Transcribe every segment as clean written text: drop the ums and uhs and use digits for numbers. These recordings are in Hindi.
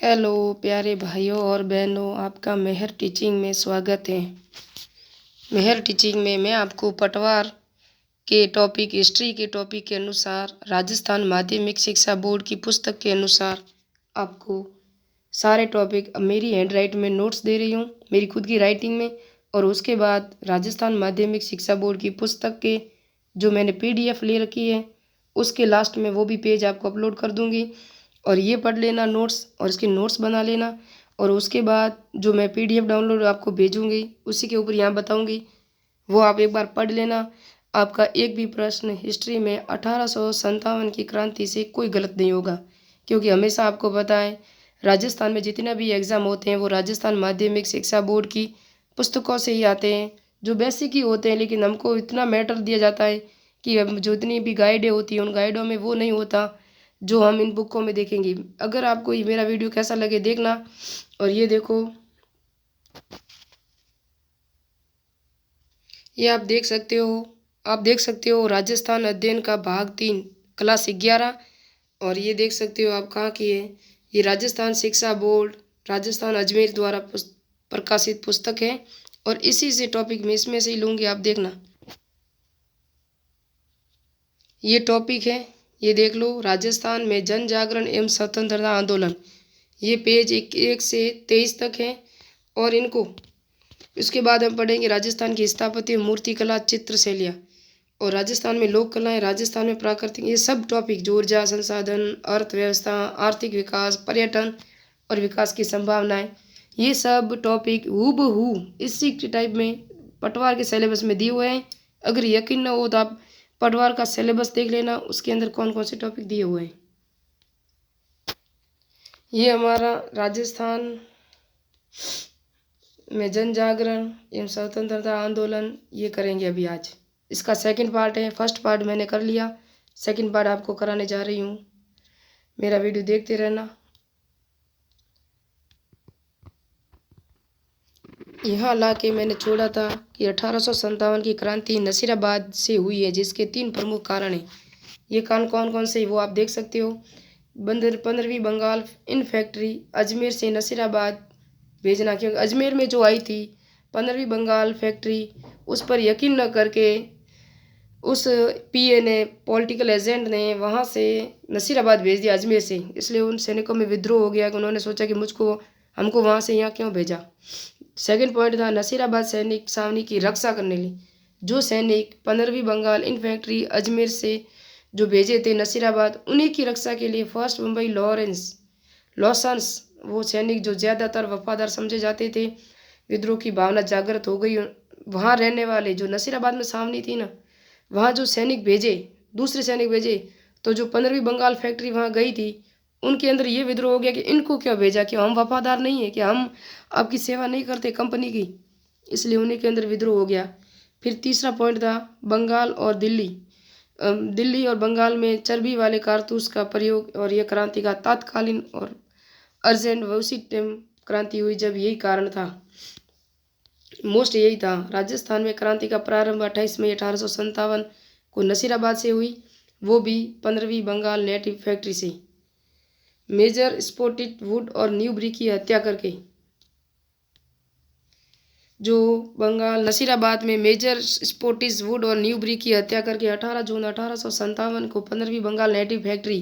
हेलो प्यारे भाइयों और बहनों, आपका मेहर टीचिंग में स्वागत है। मेहर टीचिंग में मैं आपको पटवार के टॉपिक हिस्ट्री के टॉपिक के अनुसार राजस्थान माध्यमिक शिक्षा बोर्ड की पुस्तक के अनुसार आपको सारे टॉपिक मेरी हैंड राइट में नोट्स दे रही हूँ, मेरी खुद की राइटिंग में। और उसके बाद राजस्थान माध्यमिक शिक्षा बोर्ड की पुस्तक के जो मैंने PDF ले रखी है उसके लास्ट में वो भी पेज आपको अपलोड कर दूँगी और ये पढ़ लेना नोट्स और इसके नोट्स बना लेना। और उसके बाद जो मैं PDF डाउनलोड आपको भेजूँगी उसी के ऊपर यहाँ बताऊँगी, वो आप एक बार पढ़ लेना। आपका एक भी प्रश्न हिस्ट्री में 1857 की क्रांति से कोई गलत नहीं होगा, क्योंकि हमेशा आपको पता है राजस्थान में जितने भी एग्ज़ाम होते हैं वो राजस्थान माध्यमिक शिक्षा बोर्ड की पुस्तकों से ही आते हैं, जो बेसिक ही होते हैं। लेकिन हमको इतना मैटर दिया जाता है कि अब जो इतनी भी गाइडें होती हैं उन गाइडों में वो नहीं होता जो हम इन बुकों में देखेंगे। अगर आपको ये मेरा वीडियो कैसा लगे देखना। और ये देखो, ये आप देख सकते हो राजस्थान अध्ययन का भाग 3 क्लास 11। और ये देख सकते हो आप कहाँ की है, ये राजस्थान शिक्षा बोर्ड राजस्थान अजमेर द्वारा प्रकाशित पुस्तक है। और इसी से टॉपिक मैं इसमें से ही लूँगी, आप देखना। ये टॉपिक है, ये देख लो, राजस्थान में जन जागरण एवं स्वतंत्रता आंदोलन। ये पेज 1 से 23 तक है। और इनको इसके बाद हम पढ़ेंगे राजस्थान की स्थापत्य मूर्तिकला चित्रशैलियाँ और राजस्थान में लोक कलाएँ, राजस्थान में प्राकृतिक, ये सब टॉपिक जो ऊर्जा संसाधन, अर्थव्यवस्था, आर्थिक विकास, पर्यटन और विकास की संभावनाएं, ये सब टॉपिक हूबहू इसी टाइप में पटवार के सिलेबस में दिए हुए हैं। अगर यकीन न हो तो आप पटवार का सिलेबस देख लेना, उसके अंदर कौन कौन से टॉपिक दिए हुए हैं। ये हमारा राजस्थान में जन जागरण एवं स्वतंत्रता आंदोलन ये करेंगे अभी आज। इसका सेकंड पार्ट है, फर्स्ट पार्ट मैंने कर लिया, सेकंड पार्ट आपको कराने जा रही हूँ। मेरा वीडियो देखते रहना। यहाँ ला के मैंने छोड़ा था कि 1857 की क्रांति नसीराबाद से हुई है, जिसके 3 प्रमुख कारण हैं। ये कारण कौन कौन से वो आप देख सकते हो। 15वीं बंगाल इन फैक्ट्री अजमेर से नसीराबाद भेजना, क्योंकि अजमेर में जो आई थी 15वीं बंगाल फैक्ट्री, उस पर यकीन न करके उस PA ने, पॉलिटिकल एजेंट ने वहाँ से नसीराबाद भेज दिया अजमेर से। इसलिए उन सैनिकों में विद्रोह हो गया कि उन्होंने सोचा कि हमको वहाँ से यहाँ क्यों भेजा। सेकंड पॉइंट था नसीराबाद सैनिक छावनी की रक्षा करने लिए। जो सैनिक 15वीं बंगाल इन फैक्ट्री अजमेर से जो भेजे थे नसीराबाद, उन्हीं की रक्षा के लिए फर्स्ट मुंबई लॉसन्स वो सैनिक जो ज़्यादातर वफादार समझे जाते थे, विद्रोह की भावना जागृत हो गई। वहाँ रहने वाले जो नसीराबाद में छावनी थी ना, वहाँ जो सैनिक भेजे, दूसरे सैनिक भेजे, तो जो 15वीं बंगाल फैक्ट्री वहाँ गई थी, उनके अंदर ये विद्रोह हो गया कि इनको क्यों भेजा, कि हम वफादार नहीं है, कि हम आपकी सेवा नहीं करते कंपनी की। इसलिए उन्हीं के अंदर विद्रोह हो गया। फिर तीसरा पॉइंट था बंगाल और दिल्ली और बंगाल में चर्बी वाले कारतूस का प्रयोग, और यह क्रांति का तात्कालीन और अर्जेंट उसी टाइम क्रांति हुई जब यही कारण था, मोस्ट यही था। राजस्थान में क्रांति का प्रारंभ 28 मई 1857 को नसीराबाद से हुई, वो भी 15वीं बंगाल नेटिव फैक्ट्री से मेजर स्पोर्टिट वुड और न्यूबरी की हत्या करके। जो बंगाल नसीराबाद में मेजर स्पोर्टिस वुड और न्यूबरी की हत्या करके 18 जून 1857 को 15वीं बंगाल नेटिव फैक्ट्री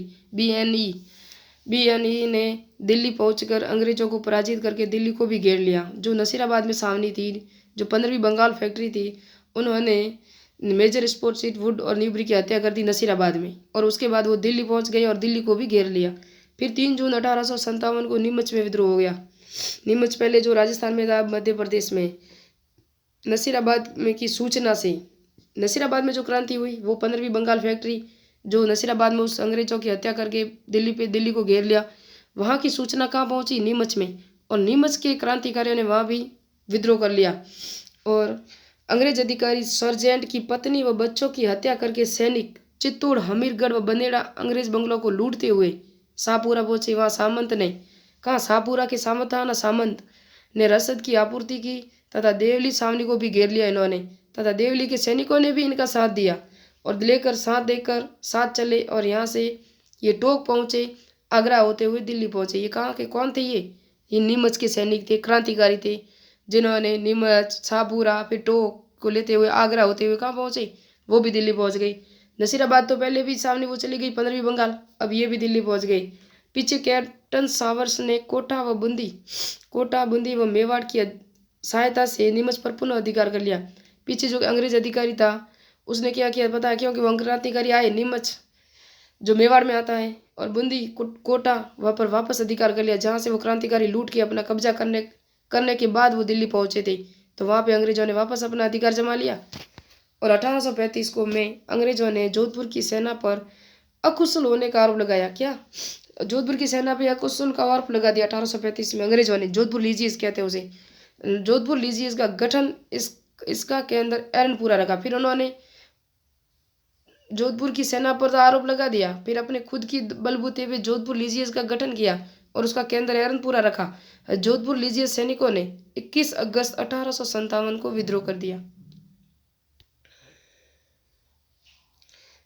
BNE ने दिल्ली पहुंचकर अंग्रेजों को पराजित करके दिल्ली को भी घेर लिया। जो नसीराबाद में छावनी थी, जो 15वीं बंगाल फैक्ट्री थी, उन्होंने मेजर स्पोर्टिस वुड और न्यूबरी की हत्या कर दी नसीराबाद में, और उसके बाद वो दिल्ली पहुंच गए और दिल्ली को भी घेर लिया। फिर 3 जून 1857 को नीमच में विद्रोह हो गया। नीमच पहले जो राजस्थान में था, मध्य प्रदेश में, नसीराबाद में की सूचना से नसीराबाद में जो क्रांति हुई वो 15वीं बंगाल फैक्ट्री जो नसीराबाद में उस अंग्रेजों की हत्या करके दिल्ली को घेर लिया, वहाँ की सूचना कहाँ पहुँची, नीमच में। और नीमच के क्रांतिकारियों ने वहाँ भी विद्रोह कर लिया, और अंग्रेज अधिकारी सर्जेंट की पत्नी व बच्चों की हत्या करके सैनिक चित्तौड़, हमीरगढ़ व बनेड़ा अंग्रेज बंगलों को लूटते हुए शाहपुरा पहुंचे। वहाँ सामंत ने, कहाँ शाहपुरा के सामंत था ना, सामंत ने रसद की आपूर्ति की तथा देवली छावनी को भी घेर लिया इन्होंने, तथा देवली के सैनिकों ने भी इनका साथ दिया और साथ देकर साथ चले, और यहाँ से ये टोक पहुँचे आगरा होते हुए दिल्ली पहुंचे। ये कहाँ के कौन थे? ये नीमच के सैनिक थे, क्रांतिकारी थे, जिन्होंने नीमच, छापूरा, फिर टोक को लेते हुए आगरा होते हुए कहाँ पहुंचे? वो भी दिल्ली पहुंच गई। नसीराबाद तो पहले भी सामने वो चली गई 15वीं बंगाल, अब ये भी दिल्ली पहुंच गई। पीछे कैप्टन सावर्स ने कोटा बूंदी व मेवाड़ की सहायता से नीमच पर पुनः अधिकार कर लिया। पीछे जो अंग्रेज अधिकारी था उसने क्या किया पता है? क्योंकि वो क्रांतिकारी आए नीमच जो मेवाड़ में आता है और बूंदी कोटा वहाँ पर वापस अधिकार कर लिया, जहाँ से वो क्रांतिकारी लूट के अपना कब्जा करने के बाद वो दिल्ली पहुंचे थे। तो वहाँ पे अंग्रेजों ने वापस अपना अधिकार जमा लिया। और 1835 को में अंग्रेजों ने जोधपुर की सेना पर अकुशल होने का आरोप लगाया। क्या? जोधपुर की सेना पे अकुशल का आरोप लगा दिया 1835 में अंग्रेजों ने। जोधपुर लीजियस कहते हैं उसे। जोधपुर लीजियस का गठन इसका केंद्र एरनपुरा रखा। फिर उन्होंने जोधपुर की सेना पर आरोप लगा दिया, फिर अपने खुद की बलबूते पे जोधपुर लीजियस का गठन किया और उसका केंद्र एरनपुरा रखा। जोधपुर लीजियस सैनिकों ने 21 अगस्त 1857 को विद्रोह कर दिया।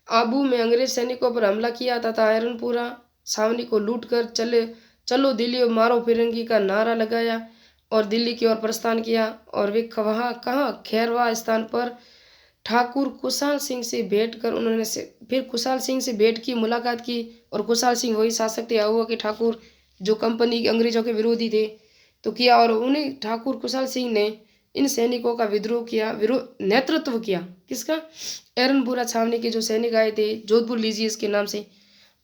आबू में अंग्रेज सैनिकों पर हमला किया तथा एरनपुरा छावनी को लूटकर चलो दिल्ली और मारो फिरंगी का नारा लगाया और दिल्ली की ओर प्रस्थान किया। और वे वहाँ कहाँ खैरवा स्थान पर ठाकुर कुशाल सिंह से भेंट कर उन्होंने फिर कुशाल सिंह से भेंट की, मुलाकात की। और कुशाल सिंह वही शासक थे आहुआ के ठाकुर, जो कंपनी के अंग्रेजों के विरोधी थे, तो किया। और उन्हें ठाकुर कुशाल सिंह ने इन सैनिकों का नेतृत्व किया। किसका? एरनपुरा छावनी के जो सैनिक आए थे जोधपुर लीजियस के नाम से,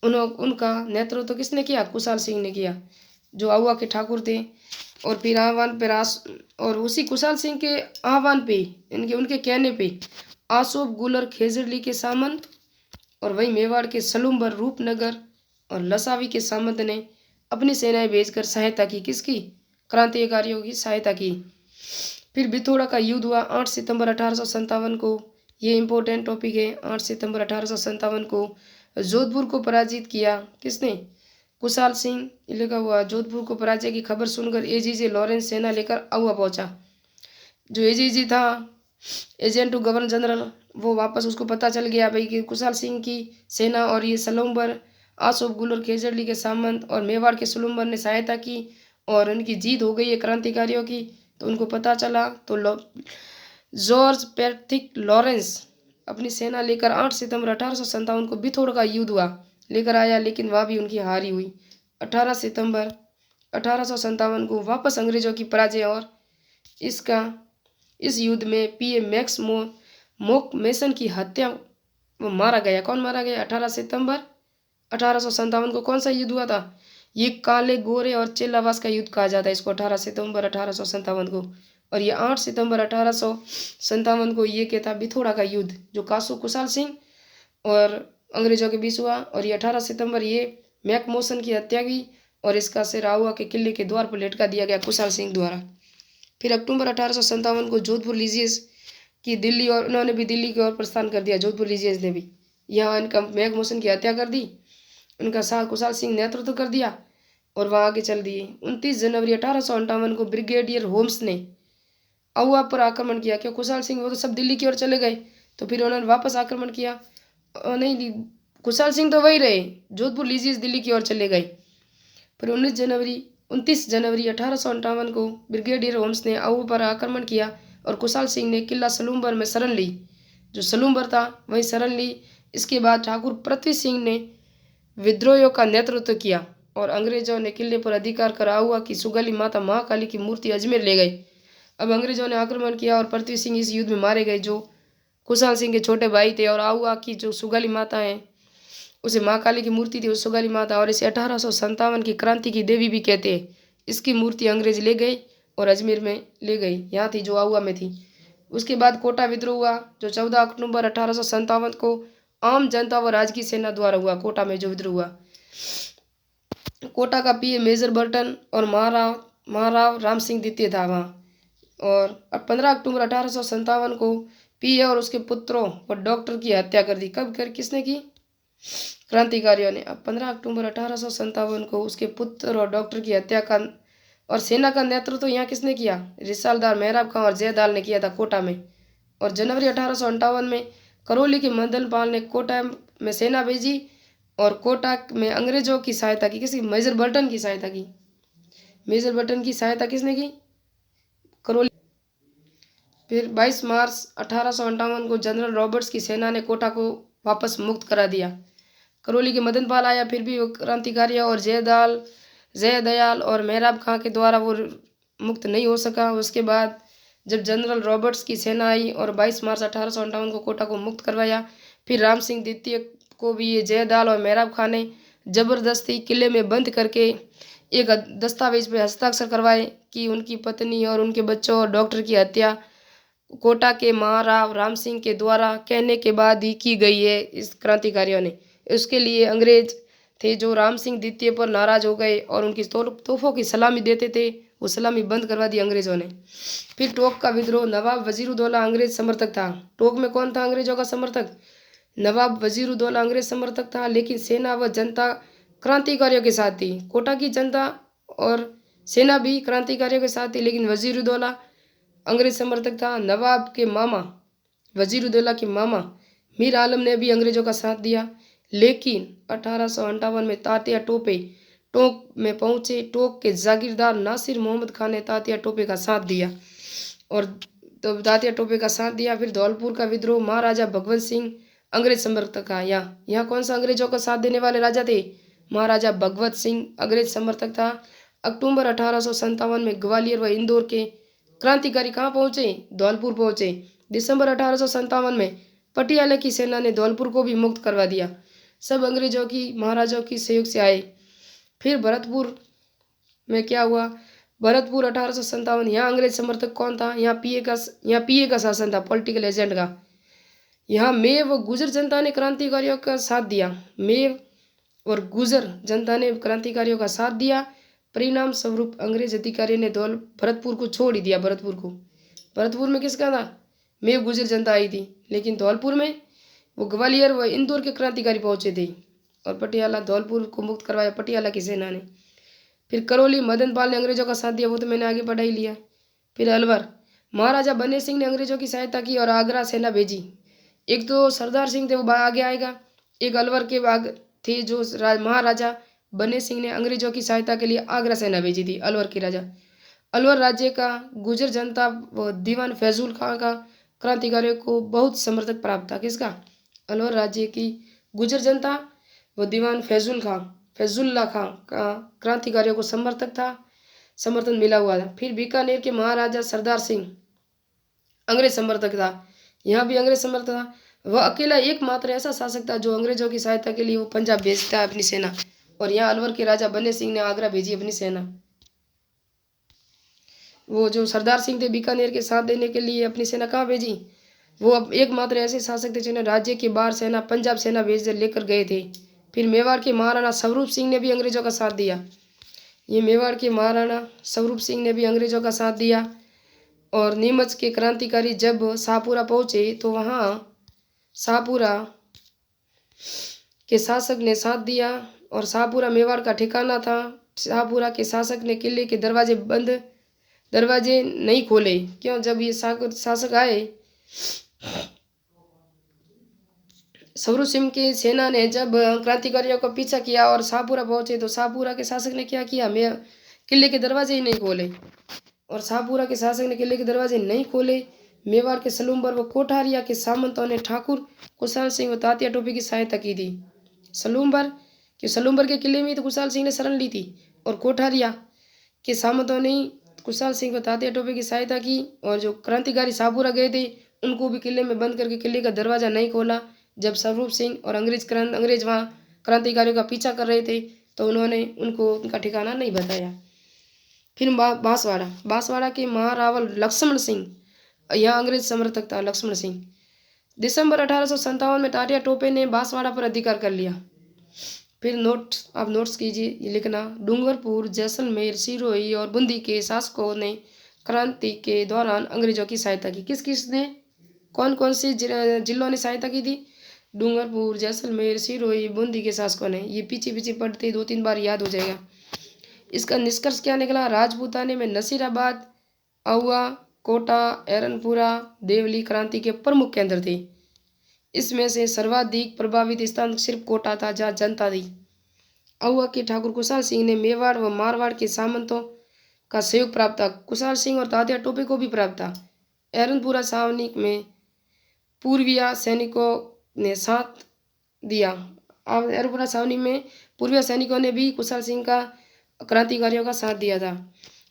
उनका नेतृत्व किसने किया? कुशाल सिंह ने किया, जो आहुआ के ठाकुर थे। और फिर आह्वान पे और उसी कुशाल सिंह के आह्वान पे उनके कहने पे आसोप गुलर खेजरली के सामंत और वही मेवाड़ के सलूम्बर, रूपनगर और लसावी के सामंत ने अपनी सेनाएं भेजकर सहायता की। किसकी? क्रांतिकारियों की सहायता की। फिर बिथोड़ा का युद्ध हुआ 8 सितंबर 1857 को। ये इंपॉर्टेंट टॉपिक है। 8 सितंबर 1857 को जोधपुर को पराजित किया। किसने? कुशाल सिंह लिखा हुआ। जोधपुर को पराजय की खबर सुनकर एजीजे लॉरेंस सेना लेकर आहुआ पहुंचा। जो एजीजे था, एजेंट टू गवर्नर जनरल, वो वापस उसको पता चल गया भाई कि कुशाल सिंह की सेना और ये सलूम्बर, आसोप गुलर खेजरली के सामंत और मेवाड़ के सलूम्बर ने सहायता की और उनकी जीत हो गई है क्रांतिकारियों की। तो उनको पता चला तो जॉर्ज पैट्रिक लॉरेंस अपनी सेना लेकर 8 सितंबर 1857 को बिथोड़ का युद्ध हुआ लेकर आया, लेकिन वहाँ भी उनकी हार ही हुई। 18 सितंबर 1857 को वापस अंग्रेजों की पराजय और इस युद्ध में पीए मैक्स मोक मेसन की हत्या वो मारा गया। कौन मारा गया? 18 सितंबर 1857 को कौन सा युद्ध हुआ था? ये काले गोरे और चेलावास का युद्ध कहा जाता है इसको, 18 सितंबर 1857 को। और ये 8 सितंबर 1857 को ये क्या था? बिथोड़ा का युद्ध, जो कासू कुशाल सिंह और अंग्रेजों के बीच हुआ। और ये 18 सितंबर ये मैकमोसन की हत्या हुई और इसका सिर आहुआ के किले के द्वार पर लटका दिया गया कुशाल सिंह द्वारा। फिर अक्टूबर 1857 को जोधपुर लीजियस की दिल्ली और उन्होंने भी दिल्ली की ओर प्रस्थान कर दिया। जोधपुर लीजियस ने भी यहाँ इनका मैकमोसन की हत्या कर दी, उनका साथ कुशाल सिंह नेतृत्व कर दिया और वहाँ आगे चल दिए। 29 जनवरी 1858 को ब्रिगेडियर होम्स ने आहुआ पर आक्रमण किया। क्यों? कुशाल सिंह वो तो सब दिल्ली की ओर चले गए, तो फिर उन्होंने वापस आक्रमण किया। नहीं, कुशाल सिंह तो वही रहे, जोधपुर लीजियस दिल्ली की ओर चले गए। फिर 29 जनवरी 1858 को ब्रिगेडियर होम्स ने आहुआ पर आक्रमण किया और कुशाल सिंह ने किला सलूम्बर में शरण ली। जो सलूम्बर था वहीं शरण ली। इसके बाद ठाकुर पृथ्वी सिंह ने विद्रोहियों का नेतृत्व किया और अंग्रेजों ने किले पर अधिकार कर आहुआ की सुगाली माता महाकाली की मूर्ति अजमेर ले गए। अब अंग्रेजों ने आक्रमण किया और पृथ्वी सिंह इस युद्ध में मारे गए, जो कुशाल सिंह के छोटे भाई थे। और आहुआ की जो सुगाली माता है उसे महाकाली की मूर्ति थी, उस सुगाली माता, और इसे 1857 की क्रांति की देवी भी कहते हैं। इसकी मूर्ति अंग्रेज ले गए और अजमेर में ले गई, यहाँ थी जो आहुआ में थी। उसके बाद कोटा विद्रोह हुआ जो 14 अक्टूबर 1857 को आम जनता व राजकीय सेना द्वारा हुआ। कोटा में जो विद्रोह हुआ, कोटा का पीए मेजर बर्टन और महाराव राम सिंह द्वितीय था वहाँ। और 15 अक्टूबर 1857 को पीए और उसके पुत्रों और डॉक्टर की हत्या कर दी। कब कर किसने की? क्रांतिकारियों ने। अब 15 अक्टूबर 1857 को उसके पुत्र और डॉक्टर की हत्या का और सेना का नेतृत्व तो यहाँ किसने किया? रिसालदार मेहराब खां और जयदाल ने किया था कोटा में। और जनवरी 1858 में करौली के मदन पाल ने कोटा में सेना भेजी और कोटा में अंग्रेजों की सहायता की, किसकी? मेजर बर्टन की सहायता की। मेजर बर्टन की सहायता किसने की? करौली। फिर 22 मार्च 1858 को जनरल रॉबर्ट्स की सेना ने कोटा को वापस मुक्त करा दिया। करौली के मदनपाल आया, फिर भी वो क्रांतिकारी और जयदयाल और मेहराब खां के द्वारा वो मुक्त नहीं हो सका। उसके बाद जब जनरल रॉबर्ट्स की सेना आई और 22 मार्च 1858 को कोटा को मुक्त करवाया, फिर राम सिंह द्वितीय को भी ये जयदयाल और मेहराब खां ने जबरदस्ती किले में बंद करके एक दस्तावेज पे हस्ताक्षर करवाए कि उनकी पत्नी और उनके बच्चों और डॉक्टर की हत्या कोटा के महाराव राम सिंह के द्वारा कहने के बाद ही की गई है इस क्रांतिकारियों ने। उसके लिए अंग्रेज थे जो राम सिंह द्वितीय पर नाराज हो गए और उनकी तोहफों की सलामी देते थे, वो सलामी बंद करवा दी अंग्रेजों ने। फिर टोक का विद्रोह। नवाब वजीरुद्दौला अंग्रेज समर्थक था। टोक में कौन था अंग्रेजों का समर्थक? नवाब वजीरुद्दौला अंग्रेज समर्थक था, लेकिन सेना व जनता क्रांतिकारियों के साथ थी। कोटा की जनता और सेना भी क्रांतिकारियों के साथ थी, लेकिन वजीरुद्दौला अंग्रेज समर्थक था। नवाब के मामा, वजीरुद्दौला के मामा मीर आलम ने भी अंग्रेजों का साथ दिया, लेकिन 1858 में तात्या टोपे टोक में पहुंचे। टोक के जागीरदार नासिर मोहम्मद खान ने तात्या टोपे का साथ दिया और तो तात्या टोपे का साथ दिया। फिर धौलपुर का विद्रोह। महाराजा भगवत सिंह अंग्रेज समर्थक था। यहाँ कौन सा अंग्रेजों का साथ देने वाले राजा थे? महाराजा भगवत सिंह अंग्रेज समर्थक था। अक्टूबर 1857 में ग्वालियर व इंदौर के क्रांतिकारी कहाँ पहुंचे? धौलपुर पहुंचे। दिसंबर 1857 में पटियाला की सेना ने धौलपुर को भी मुक्त करवा दिया। सब अंग्रेजों की महाराजाओं की सहयोग से आए। फिर भरतपुर में क्या हुआ? भरतपुर 1857। यहाँ अंग्रेज समर्थक कौन था? यहाँ पीए का शासन था, पॉलिटिकल एजेंट का। यहाँ मेव व गुजर जनता ने क्रांतिकारियों का साथ दिया। मेव और गुजर जनता ने क्रांतिकारियों का साथ दिया। परिणाम स्वरूप अंग्रेज अधिकारियों ने भरतपुर को छोड़ ही दिया। भरतपुर में किसका था? मेव गुजर जनता आई थी, लेकिन धौलपुर में वो ग्वालियर व इंदौर के क्रांतिकारी पहुंचे थे और पटियाला धौलपुर को मुक्त करवाया पटियाला की सेना ने। फिर करौली मदनपाल ने अंग्रेजों का साथ दिया, वो तो मैंने आगे पढ़ा ही लिया। फिर अलवर महाराजा बने सिंह ने अंग्रेजों की सहायता की और आगरा सेना भेजी। एक तो सरदार सिंह थे, वो आगे आएगा। एक अलवर के थे जो महाराजा बने सिंह ने अंग्रेजों की सहायता के लिए आगरा सेना भेजी थी। अलवर के राजा। अलवर राज्य का गुजर जनता व दीवान फैजुल खां का क्रांतिकारियों को बहुत समर्थक प्राप्त था। किसका? अलवर राज्य की गुजर जनता व दीवान फैजुल्ला खां का क्रांतिकारियों को समर्थन मिला हुआ था। फिर बीकानेर के महाराजा सरदार सिंह अंग्रेज समर्थक था। यहाँ भी अंग्रेज समर्थक था। वह अकेला एकमात्र ऐसा शासक था जो अंग्रेजों की सहायता के लिए वो पंजाब भेजता है अपनी सेना, और यहाँ अलवर के राजा बने सिंह ने आगरा भेजी अपनी सेना। वो जो सरदार सिंह थे बीकानेर के साथ देने के लिए अपनी सेना कहाँ भेजी? वो अब एकमात्र ऐसे शासक थे जिन्हें राज्य के बाहर सेना पंजाब सेना भेज लेकर गए थे। फिर मेवाड़ के महाराणा स्वरूप सिंह ने भी अंग्रेजों का साथ दिया। ये मेवाड़ के महाराणा स्वरूप सिंह ने भी अंग्रेजों का साथ दिया। और नीमच के क्रांतिकारी जब शाहपुरा पहुंचे तो वहाँ शाहपुरा के शासक ने साथ दिया और शाहपुरा मेवाड़ का ठिकाना था। शाहपुरा के शासक ने किले के दरवाजे नहीं खोले। क्यों? जब ये शासक आए, स्वरूप सिंह की सेना ने जब क्रांतिकारियों का पीछा किया और शाहपुरा पहुंचे तो शाहपुरा के शासक ने क्या किया? किले के दरवाजे ही नहीं खोले। और शाहपुरा के शासक ने किले के दरवाजे नहीं खोले। मेवाड़ के सलूम्बर व कोठारिया के सामंतों ने ठाकुर कुशाल सिंह व तात्या टोपे की सहायता की थी। सलूम्बर के किले में तो कुशाल सिंह ने शरण ली थी, और कोठारिया के सामंतों ने कुशाल सिंह व तात्या टोपे की सहायता की। और जो क्रांतिकारी शाहपुरा गए थे उनको भी किले में बंद करके किले का दरवाजा नहीं खोला। जब स्वरूप सिंह और अंग्रेज वहाँ क्रांतिकारियों का पीछा कर रहे थे तो उन्होंने उनको उनका ठिकाना नहीं बताया। फिर बांसवाड़ा के महारावल लक्ष्मण सिंह, यहाँ अंग्रेज समर्थक था लक्ष्मण सिंह। दिसंबर 1857 में तात्या टोपे ने बांसवाड़ा पर अधिकार कर लिया। फिर आप नोट्स कीजिए, ये लिखना। डूंगरपुर, जैसलमेर, सिरोही और बूंदी के शासकों ने क्रांति के दौरान अंग्रेजों की सहायता की। किस ने, कौन कौन से जिलों ने सहायता की थी? डूंगरपुर, जैसलमेर, सिरोही, बूंदी के शासकों ने। ये पीछे पढ़ते 2-3 बार याद हो जाएगा। इसका निष्कर्ष क्या निकला? राजपूताने में नसीराबाद, आहुआ, कोटा, एरनपुरा, देवली क्रांति के प्रमुख केंद्र थे। इसमें से सर्वाधिक प्रभावित स्थान सिर्फ कोटा था, जहाँ जनता थी। अहुआ के ठाकुर कुशाल सिंह ने मेवाड़ व मारवाड़ के सामंतों का सहयोग प्राप्त था। कुशाल सिंह और तात्या टोपे को भी प्राप्त था। एरनपुरा छावनी में पूर्विया सैनिकों ने साथ दिया। अब एरनपुरा छावनी में पूर्विया सैनिकों ने भी कुशाल सिंह का क्रांतिकारियों का साथ दिया था।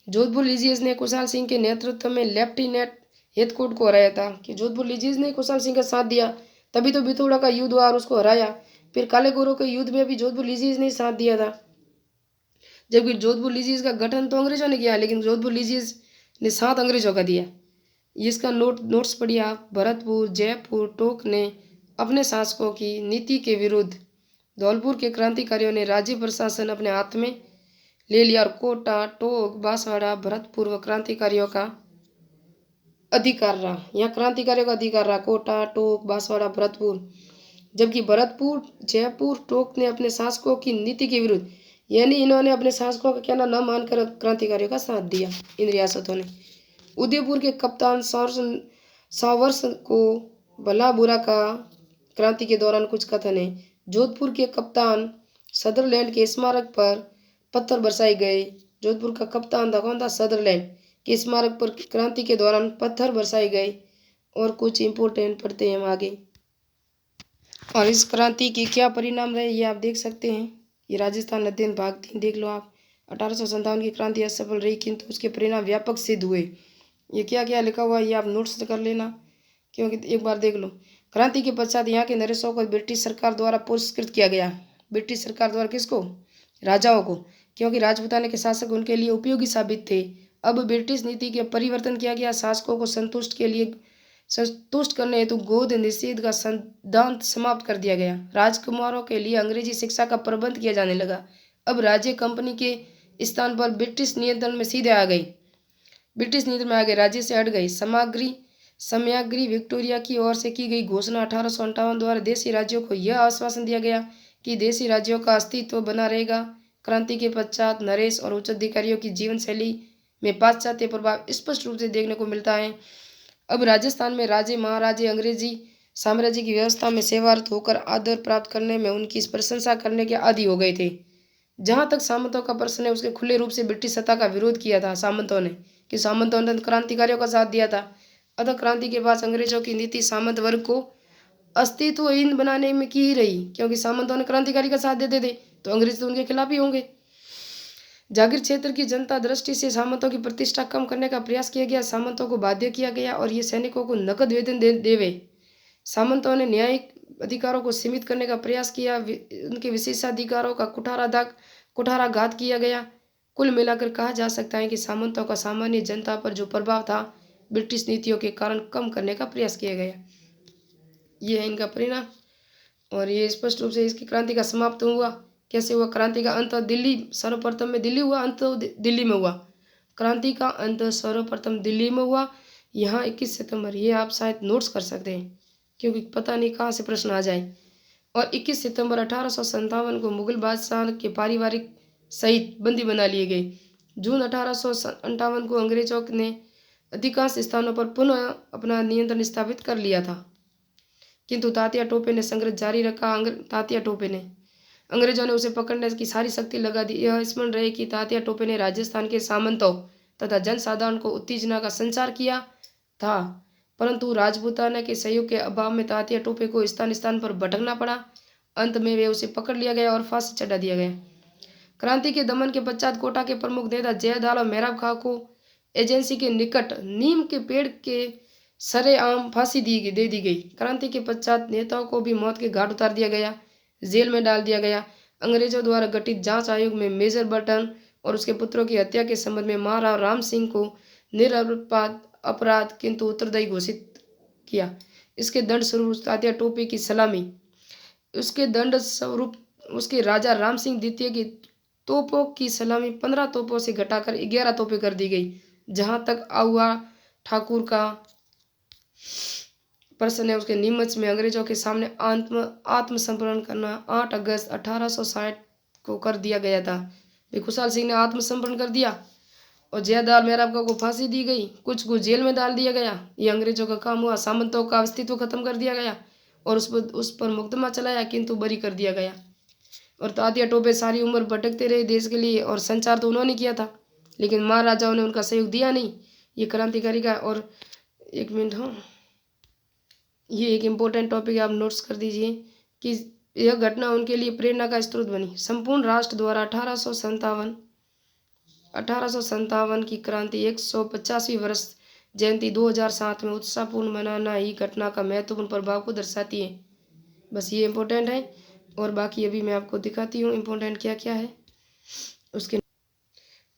जोधपुर लीजियस ने कुशाल सिंह के नेतृत्व में लेफ्टिनेंट हेथकोट को हराया था। कि जोधपुर लीजियस ने कुशाल सिंह का साथ दिया, तभी तो बिथोड़ा का युद्ध हुआ और उसको हराया। फिर काले गोरों के युद्ध में भी जोधपुर लीजियस ने साथ दिया था। जबकि जोधपुर लीजियस का गठन तो अंग्रेजों ने किया, लेकिन जोधपुर लीजियस ने साथ अंग्रेजों का दिया। इसका नोट्स पढ़िए आप। भरतपुर जयपुर टोक ने अपने शासकों की नीति के विरुद्ध धौलपुर के क्रांतिकारियों ने राज्य प्रशासन अपने हाथ में ले लिया और कोटा टोक बांसवाड़ा भरतपुर व क्रांतिकारियों का अधिकार रहा। यहाँ क्रांतिकारियों का अधिकार रहा कोटा टोक बांसवाड़ा भरतपुर। जबकि भरतपुर जयपुर टोक ने अपने शासकों की नीति के विरुद्ध, यानी इन्होंने अपने शासकों का कहना न मानकर क्रांतिकारियों का साथ दिया इन रियासतों ने। उदयपुर के कप्तान सावर्स को भला बुरा का क्रांति के दौरान कुछ कथन है। जोधपुर के कप्तान सदरलैंड के स्मारक पर पत्थर बरसाए गए। जोधपुर का कप्तान था कौन था? सदरलैंड के स्मारक पर क्रांति के दौरान पत्थर बरसाए गए। और कुछ इंपोर्टेंट पढ़ते हैं हम आगे। और इस क्रांति के क्या परिणाम रहे ये आप देख सकते हैं। ये राजस्थान अध्ययन भाग 3 देख लो आप। 1857 की क्रांति असफल रही, किंतु उसके परिणाम व्यापक सिद्ध हुए। ये क्या क्या लिखा हुआ है ये आप नोट्स कर लेना, क्योंकि एक बार देख लो। क्रांति के पश्चात यहाँ के नरेशों को ब्रिटिश सरकार द्वारा पुरस्कृत किया गया। ब्रिटिश सरकार द्वारा किसको? राजाओं को, क्योंकि राजपूताने के शासक उनके लिए उपयोगी साबित थे। अब ब्रिटिश नीति के परिवर्तन किया गया। शासकों को संतुष्ट करने हेतु गोद निषेध का सिद्धांत समाप्त कर दिया गया। राजकुमारों के लिए अंग्रेजी शिक्षा का प्रबंध किया जाने लगा। अब राज्य कंपनी के स्थान पर ब्रिटिश नियंत्रण में सीधे आ गई। ब्रिटिश नियंत्रण में आ गए, राज्य से हट गई। समयाग्री विक्टोरिया की ओर से की गई घोषणा 1858 द्वारा देशी राज्यों को यह आश्वासन दिया गया कि देशी राज्यों का अस्तित्व बना रहेगा। क्रांति के पश्चात नरेश और उच्च अधिकारियों की जीवन शैली में पाश्चात्य प्रभाव स्पष्ट रूप से देखने को मिलता है। अब राजस्थान में राजे महाराजे अंग्रेजी साम्राज्य की व्यवस्था में सेवारत होकर आदर प्राप्त करने में उनकी प्रशंसा करने के आदी हो गए थे। जहाँ तक सामंतों का प्रश्न है, उसके खुले रूप से ब्रिटिश सत्ता का विरोध किया था सामंतों ने, कि सामंतों ने क्रांतिकारियों का साथ दिया था। अतः क्रांति के बाद अंग्रेजों की नीति सामंत वर्ग को अस्तित्वहीन बनाने में की ही रही, क्योंकि सामंतों ने क्रांतिकारी का साथ देते थे तो अंग्रेज तो उनके खिलाफ ही होंगे। जागीर क्षेत्र की जनता दृष्टि से सामंतों की प्रतिष्ठा कम करने का प्रयास किया गया। सामंतों को बाध्य किया गया और ये सैनिकों को नकद वेतन देवे। सामंतों ने न्यायिक अधिकारों को सीमित करने का प्रयास किया। उनके विशेषाधिकारों का कुठाराघात किया गया। कुल मिलाकर कहा जा सकता है कि सामंतों का सामान्य जनता पर जो प्रभाव था ब्रिटिश नीतियों के कारण कम करने का प्रयास किया गया। ये है इनका परिणाम। और ये स्पष्ट रूप से इसकी क्रांति का समाप्त हुआ। कैसे हुआ? क्रांति का अंत दिल्ली, सर्वप्रथम में दिल्ली हुआ, अंत दिल्ली में हुआ। क्रांति का अंत सर्वप्रथम दिल्ली में हुआ। यहाँ 21 सितंबर, ये आप शायद नोट्स कर सकते हैं, क्योंकि पता नहीं कहाँ से प्रश्न आ जाए। और 21 सितंबर 1857 को मुगल बादशाह के पारिवारिक सहित बंदी बना लिए गए। जून 1858 को अंग्रेजों ने अधिकांश स्थानों पर पुनः अपना नियंत्रण स्थापित कर लिया था, किंतु तात्या टोपे ने संघर्ष जारी रखा। तात्या टोपे ने, अंग्रेजों ने उसे पकड़ने की सारी शक्ति लगा दी। यह स्मरण रहे कि तात्या टोपे ने राजस्थान के सामंतों तथा जनसाधारण को उत्तेजना का संचार किया था, परंतु राजपूताना के सहयोग के अभाव में तात्या टोपे को स्थान स्थान पर भटकना पड़ा। अंत में वे उसे पकड़ लिया गया और फांसी चढ़ा दिया गया। क्रांति के दमन के पश्चात कोटा के प्रमुख नेता जयदाल और मेहराब खां को एजेंसी के निकट नीम के पेड़ के सरेआम फांसी दे दी गई। क्रांति के पश्चात नेताओं को भी मौत के घाट उतार दिया गया, जेल में डाल दिया गया। अंग्रेजों द्वारा गठित जांच आयोग में मेजर बर्टन और उसके पुत्रों की हत्या के संबंध में महाराव राम सिंह को अपराध किंतु उत्तरदायी घोषित किया। इसके दंड स्वरूप तात्या टोपे की सलामी, उसके दंड स्वरूप उसके राजा राम सिंह द्वितीय की तोपों की सलामी 15 तोपों से घटाकर 11 तोपें कर दी गई। जहां तक आहुआ ठाकुर का प्रश्न है, उसके नीमच में अंग्रेजों के सामने आत्मसमर्पण करना 8 अगस्त 1860 को कर दिया गया था। खुशाल सिंह ने आत्मसमर्पण कर दिया और जयदाल मेहराब को फांसी दी गई। कुछ को जेल में डाल दिया गया। ये अंग्रेजों का काम हुआ। सामंतों का अस्तित्व खत्म कर दिया गया और उस पर मुकदमा चलाया, किंतु बरी कर दिया गया। और तात्या टोपे सारी उम्र भटकते रहे देश के लिए, और संचार तो उन्होंने किया था, लेकिन महाराजाओं ने उनका सहयोग दिया नहीं। ये क्रांतिकारी का। और एक मिनट, हाँ, ये एक इम्पोर्टेंट टॉपिक आप नोट्स कर दीजिए कि यह घटना उनके लिए प्रेरणा का स्रोत बनी। संपूर्ण राष्ट्र द्वारा 1857 की क्रांति 150वीं वर्ष जयंती 2007 में उत्साहपूर्ण मनाना ही घटना का महत्वपूर्ण प्रभाव को दर्शाती है। बस ये इम्पोर्टेंट है, और बाकी अभी मैं आपको दिखाती हूँ इम्पोर्टेंट क्या क्या है। उसके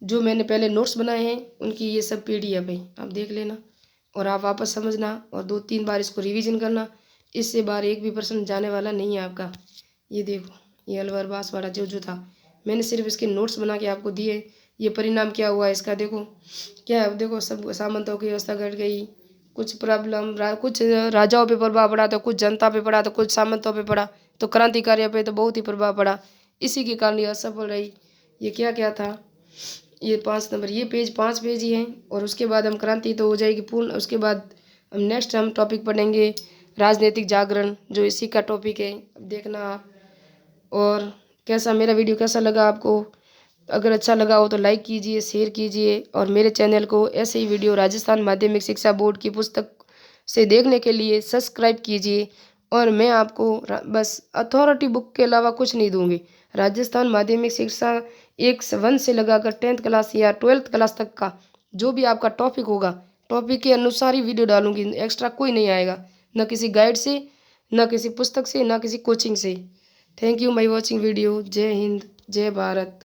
जो मैंने पहले नोट्स बनाए हैं उनकी ये सब PDF है, आप देख लेना और आप वापस समझना और 2-3 बार इसको रिवीजन करना। इससे बार एक भी प्रश्न जाने वाला नहीं है आपका। ये देखो, ये अलवर बांसवाड़ा जो था, मैंने सिर्फ इसके नोट्स बना के आपको दिए। ये परिणाम क्या हुआ इसका देखो, क्या है देखो, सब सामंतों की व्यवस्था घट गई, कुछ प्रॉब्लम कुछ राजाओं पे प्रभाव पड़ा, तो कुछ जनता पे पड़ा, तो कुछ सामंतों पे पड़ा, तो क्रांतिकारियों पे तो बहुत ही प्रभाव पड़ा। इसी के कारण ये असफल रही। ये क्या क्या था, ये 5 नंबर, ये पेज 5 पेज ही हैं। और उसके बाद हम क्रांति तो हो जाएगी पूर्ण। उसके बाद हम टॉपिक पढ़ेंगे राजनीतिक जागरण, जो इसी का टॉपिक है, देखना आप। और कैसा मेरा वीडियो कैसा लगा आपको, अगर अच्छा लगा हो तो लाइक कीजिए, शेयर कीजिए, और मेरे चैनल को ऐसे ही वीडियो राजस्थान माध्यमिक शिक्षा बोर्ड की पुस्तक से देखने के लिए सब्सक्राइब कीजिए। और मैं आपको बस अथॉरिटी बुक के अलावा कुछ नहीं दूंगी। राजस्थान माध्यमिक शिक्षा 1 से लगाकर 10th क्लास या 12th क्लास तक का जो भी आपका टॉपिक होगा, टॉपिक के अनुसार ही वीडियो डालूंगी, एक्स्ट्रा कोई नहीं आएगा, न किसी गाइड से, न किसी पुस्तक से, न किसी कोचिंग से। Thank you my watching video. जय हिंद, जय भारत।